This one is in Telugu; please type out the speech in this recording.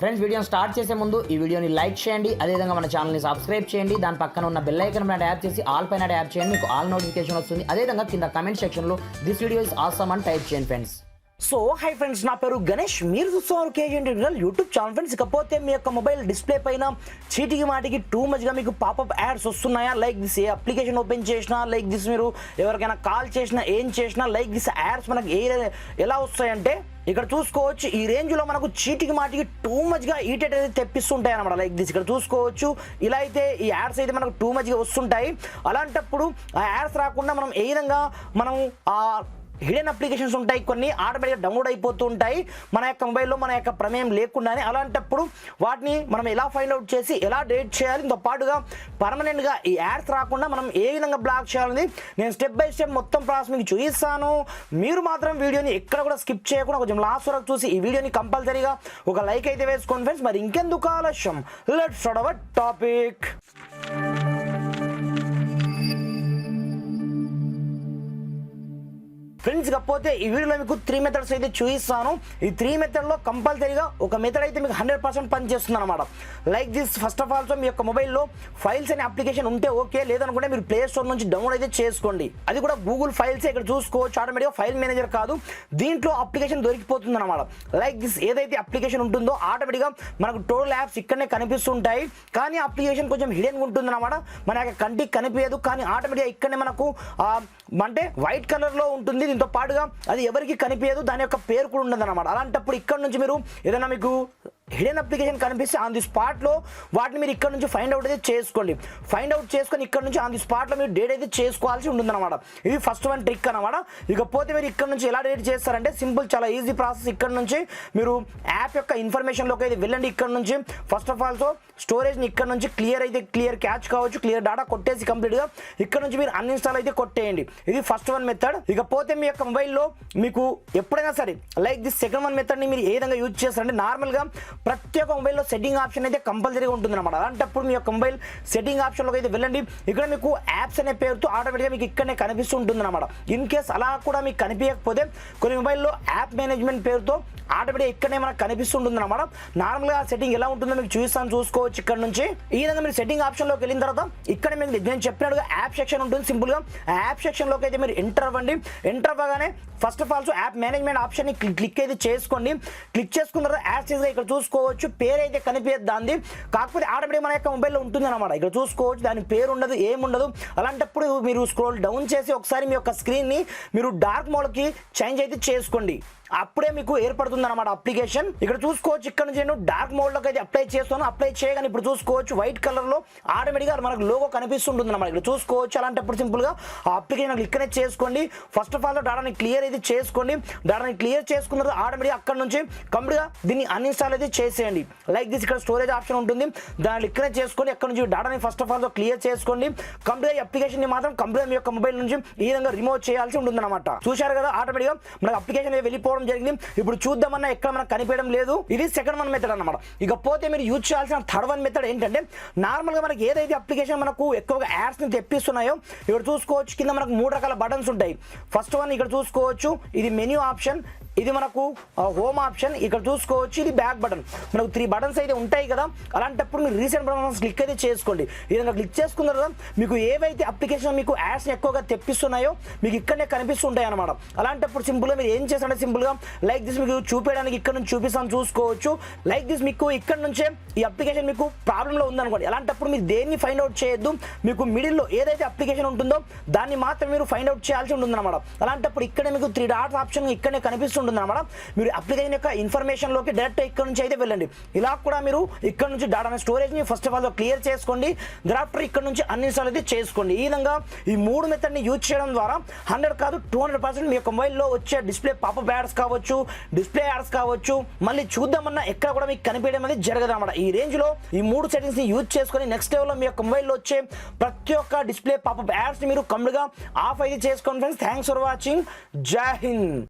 ఫ్రెండ్స్, వీడియోని స్టార్ట్ చేసే ముందు ఈ వీడియోని లైక్ చేయండి, అదేవిధంగా మన ఛానల్ని సబ్స్క్రైబ్ చేయండి. దాని పక్కన ఉన్న బెల్ ఐకాన్ పైన ట్యాప్ చేసి ఆల్ పైన ట్యాప్ చేయండి, మీకు ఆల్ నోటిఫికేషన్ వస్తుంది. అదేవిధంగా కింద కమెంట్ సెక్షన్లో దిస్ వీడియో ఇస్ ఆసమ్ అని టైప్ చేయండి ఫ్రెండ్స్. సో హై ఫ్రెండ్స్, నా పేరు గణేష్, మీరు చూస్తున్నారు కేజీ యూట్యూబ్ ఛానల్. ఫ్రెండ్స్, ఇకపోతే మీ యొక్క మొబైల్ డిస్ప్లే పైన చీటికి మాటికి టూ మచ్గా మీకు పాపప్ యాడ్స్ వస్తున్నాయా? Like this, A application open చేసినా, లైక్ దిస్ మీరు ఎవరికైనా కాల్ చేసినా, ఏం చేసినా లైక్ దిస్ యాడ్స్ మనకి ఎలా వస్తాయంటే ఇక్కడ చూసుకోవచ్చు. ఈ రేంజ్లో మనకు చీటికి మాటికి టూ మచ్గా ఈటెట్ అయితే తెప్పిస్తుంటాయి అనమాట. లైక్ దిస్ ఇక్కడ చూసుకోవచ్చు. ఇలా అయితే ఈ యాడ్స్ అయితే మనకు టూ మచ్గా వస్తుంటాయి. అలాంటప్పుడు ఆ యాడ్స్ రాకుండా మనం ఏ విధంగా మనం హిడెన్ అప్లికేషన్స్ ఉంటాయి, కొన్ని ఆటోమేటిక్గా డౌన్లోడ్ అయిపోతూ ఉంటాయి మన యొక్క మొబైల్లో మన యొక్క ప్రమేయం లేకుండానే. అలాంటప్పుడు వాటిని మనం ఎలా ఫైండ్ అవుట్ చేసి ఎలా డిలీట్ చేయాలి, ఇంతో పాటుగా పర్మనెంట్గా ఈ యాడ్స్ రాకుండా మనం ఏ విధంగా బ్లాక్ చేయాలని నేను స్టెప్ బై స్టెప్ మొత్తం ప్రాసెస్ మీకు చూపిస్తాను. మీరు మాత్రం వీడియోని ఎక్కడ కూడా స్కిప్ చేయకుండా కొంచెం లాస్ట్ వరకు చూసి ఈ వీడియోని కంపల్సరీగా ఒక లైక్ అయితే వేసుకోండి ఫ్రెండ్స్. మరి ఇంకెందుకు ఆలస్యం, let's start our topic. Friends, కాకపోతే ఈ వీడియోలో మీకు 3 మెథడ్స్ అయితే చూపిస్తాను. ఈ 3 మెథడ్లో కంపల్సరీగా ఒక మెథడ్ అయితే మీకు 100% పనిచేస్తుంది అనమాట. Like this, first of all మీ యొక్క మొబైల్లో ఫైల్స్ అనే అప్లికేషన్ ఉంటే ఓకే, లేదనుకుంటే మీరు ప్లే స్టోర్ నుంచి డౌన్లోడ్ అయితే చేసుకోండి. అది కూడా గూగుల్ ఫైల్స్ ఇక్కడ చూసుకోవచ్చు. ఆటోమేటిక్గా ఫైల్ మేనేజర్ కాదు, దీంట్లో అప్లికేషన్ దొరికిపోతుంది అనమాట. లైక్ దిస్, ఏదైతే అప్లికేషన్ ఉంటుందో ఆటోమేటిక్గా మనకు టోటల్ యాప్స్ ఇక్కడనే కనిపిస్తుంటాయి, కానీ అప్లికేషన్ కొంచెం హిడెన్గా ఉంటుంది అనమాట. మన యొక్క కంటికి కనిపించదు, కానీ ఆటోమేటిక్గా ఇక్కడనే మనకు అంటే వైట్ కలర్లో ఉంటుంది. దీంతో పాటుగా అది ఎవరికి కనిపించదు, దాని యొక్క పేరు కూడా ఉండదు అనమాట. అలాంటప్పుడు ఇక్కడ నుంచి మీరు ఏదైనా మీకు హిడెన్ అప్లికేషన్ కనిపిస్తే ఆన్ ది స్పాట్లో వాటిని మీరు ఇక్కడ నుంచి ఫైండ్ అవుట్ అయితే చేసుకోండి. ఫైండ్ అవుట్ చేసుకొని ఇక్కడ నుంచి ఆన్ ది స్పాట్లో మీరు డేట్ అయితే చేసుకోవాల్సి ఉంటుందన్నమాట. ఇది ఫస్ట్ వన్ ట్రిక్ అనమాట. ఇకపోతే మీరు ఇక్కడ నుంచి ఎలా డేట్ చేస్తారంటే సింపుల్, చాలా ఈజీ ప్రాసెస్. ఇక్కడ నుంచి మీరు యాప్ యొక్క ఇన్ఫర్మేషన్లోకి అయితే వెళ్ళండి. ఇక్కడ నుంచి ఫస్ట్ ఆఫ్ ఆల్ స్టోరేజ్ని ఇక్కడ నుంచి క్లియర్ క్యాచ్ కావచ్చు, క్లియర్ డేటా కొట్టేసి కంప్లీట్గా ఇక్కడ నుంచి మీరు అన్ఇన్స్టాల్ అయితే కొట్టేయండి. ఇది ఫస్ట్ వన్ మెథడ్. ఇకపోతే మీ యొక్క మొబైల్లో మీకు ఎప్పుడైనా సరే లైక్ దిస్ సెకండ్ వన్ మెథడ్ని మీరు ఏ విధంగా యూజ్ చేస్తారంటే నార్మల్గా ప్రతి ఒక్క మొబైల్లో సెట్టింగ్ ఆప్షన్ అయితే కంపల్సరీగా ఉంటుంది అనమాట. అలాంటప్పుడు మీ యొక్క మొబైల్ సెట్టింగ్ ఆప్షన్లోకి అయితే వెళ్ళండి. ఇక్కడ మీకు యాప్స్ అనే పేరుతో ఆటోమేటిక్గా మీకు ఇక్కడనే కనిపిస్తూ ఉంటుంది అనమాట. ఇన్ కేస్ అలా కూడా మీకు కనిపించకపోతే కొన్ని మొబైల్లో యాప్ మేనేజ్మెంట్ పేరుతో ఆటోమేటిక్గా ఇక్కడనే మనకు కనిపిస్తుంటుంది అనమాట. నార్మల్గా సెట్టింగ్ ఎలా ఉంటుందో మీకు చూసుకోవచ్చు. ఇక్కడ నుంచి ఈ విధంగా మీరు సెట్టింగ్ ఆప్షన్లోకి వెళ్ళిన తర్వాత ఇక్కడ మీకు నేను చెప్పినట్టుగా యాప్ సెక్షన్ ఉంటుంది. సింపుల్గా ఆ యాప్ సెక్షన్లోకి అయితే మీరు ఎంటర్ అవ్వండి. ఎంటర్ అవ్వగానే first of all app management ఆప్షన్ని క్లిక్ అయితే చేసుకోండి. క్లిక్ చేసుకున్న తర్వాత యాక్సెస్గా ఇక్కడ చూసుకోవచ్చు, పేరు అయితే కనిపించదు దాన్ని, కాకపోతే ఆటోమేటిక్ మన యొక్క మొబైల్లో ఉంటుంది అనమాట. ఇక్కడ చూసుకోవచ్చు, దాని పేరు ఉండదు, ఏముండదు. అలాంటప్పుడు మీరు స్క్రోల్ డౌన్ చేసి ఒకసారి మీ యొక్క స్క్రీన్ని మీరు డార్క్ మోడ్కి చేంజ్ అయితే చేసుకోండి. అప్పుడే మీకు ఏర్పడుతుంది అనమాట అప్లికేషన్. ఇక్కడ చూసుకోవచ్చు, ఇక్కడ నుంచి నేను డార్క్ మోడ్లోకి అయితే అప్లై చేస్తాను. అప్లై చేయగానే ఇప్పుడు చూసుకోవచ్చు వైట్ కలర్లో ఆటోమేటిక్గా మనకు లోగో కనిపిస్తుంటుంది అనమాట. ఇక్కడ చూసుకోవచ్చు. అలాంటప్పుడు సింపుల్గా ఆ అప్లికేషన్ క్లిక్ అనేది చేసుకోండి. ఫస్ట్ ఆఫ్ ఆల్ డాటాని క్లియర్ అయితే చేసుకోండి. డాటాని క్లియర్ చేసుకున్న తర్వాత ఆటోమేటిక్గా అక్కడ నుంచి కంప్లీట్గా దీన్ని అన్ఇన్స్టాల్ అయితే చేసేయండి. లైక్ దిస్, ఇక్కడ స్టోరేజ్ ఆప్షన్ ఉంటుంది, దాన్ని క్లిక్ అనేది చేసుకొని అక్కడ నుంచి డాటాని ఫస్ట్ ఆఫ్ ఆల్ క్లియర్ చేసుకోండి. కంప్లీట్గా అప్లికేషన్ మాత్రం కంప్లీట్గా మీ యొక్క మొబైల్ నుంచి ఈ విధంగా రిమూవ్ చేయాల్సి ఉంటుంది అనమాట. చూశారు కదా, ఆటోమేటిక్గా మనకు అప్లికేషన్ వెళ్ళిపోవడం జరిగింది. ఇప్పుడు చూద్దామన్నా ఎక్కడ మనకు కనిపించడం లేదు. ఇది సెకండ్ వన్ మెథడ్ అనమాట. ఇకపోతే మీరు యూజ్ చేయాల్సిన థర్డ్ వన్ మెథడ్ ఏంటంటే నార్మల్గా మనకి ఏదైతే అప్లికేషన్ మనకు ఎక్కువగా యాడ్స్ని తెప్పిస్తున్నాయో ఇక్కడ చూసుకోవచ్చు. కింద మనకు 3 రకాల బటన్స్ ఉంటాయి. ఫస్ట్ వన్ ఇక్కడ చూసుకోవచ్చు, ఇది మెన్యూ ఆప్షన్, ఇది మనకు హోమ్ ఆప్షన్. ఇక్కడ చూసుకోవచ్చు, ఇది బ్యాక్ బటన్. మనకు 3 బటన్స్ అయితే ఉంటాయి కదా. అలాంటప్పుడు మీరు రీసెంట్ బటన్స్ క్లిక్ అయితే చేసుకోండి. ఈ విధంగా క్లిక్ చేసుకున్న తర్వాత మీకు ఏవైతే అప్లికేషన్ మీకు యాడ్స్ ఎక్కువగా తెప్పిస్తున్నాయో మీకు ఇక్కడనే కనిపిస్తుంటాయి అనమాట. అలాంటప్పుడు సింపుల్గా మీరు ఏం చేస్తారంటే సింపుల్గా లైక్ దిస్ మీకు చూపించడానికి ఇక్కడ నుంచి చూపిస్తాను చూసుకోవచ్చు. లైక్ దిస్ మీకు ఇక్కడ నుంచే ఈ అప్లికేషన్ మీకు ప్రాబ్లంలో ఉందనుకోండి. అలాంటప్పుడు మీరు దేన్ని ఫైండ్ అవుట్ చేయొద్దు. మీకు మిడిల్లో ఏదైతే అప్లికేషన్ ఉంటుందో దాన్ని మాత్రం మీరు ఫైండ్ అవుట్ చేయాల్సి ఉంటుంది అనమాట. అలాంటప్పుడు ఇక్కడే మీకు 3 డాట్స్ ఆప్షన్ ఇక్కడనే కనిపిస్తుంది అనమాట. మీరు అప్లికేషన్ యొక్క ఇన్ఫర్మేషన్ లోకి డైరెక్ట్ ఇక్కడ నుంచి అయితే వెళ్ళండి. ఇలా కూడా మీరు ఇక్కడ నుంచి డాటా స్టోరేజ్ ని ఫస్ట్ ఆఫ్ ఆల్ క్లియర్ చేసుకోండి. దాఫ్టర్ ఇక్కడ నుంచి అన్ఇన్స్టాల్ అయితే చేసుకోండి. ఈ విధంగా ఈ 3 మెథడ్ ని యూజ్ చేయడం ద్వారా 100 కాదు 200% మీ యొక్క మొబైల్లో వచ్చే డిస్ప్లే పాపప్ యాడ్స్ కావచ్చు, డిస్ప్లే యాడ్స్ కావచ్చు, మళ్ళీ చూద్దామన్నా ఎక్కడ కూడా మీకు కనిపించడం అనేది జరగదు అనమాట. ఈ రేంజ్ లో ఈ 3 సెట్టింగ్స్ ని యూజ్ చేసుకొని నెక్స్ట్ లెవెల్లో మీ యొక్క మొబైల్లో వచ్చే ప్రతి ఒక్క డిస్ప్లే పాపప్ యాడ్స్ ని మీరు కంప్లీట్ గా ఆఫ్ అయితే చేసుకోండి ఫ్రెండ్స్. Thanks for watching. జై హింద్.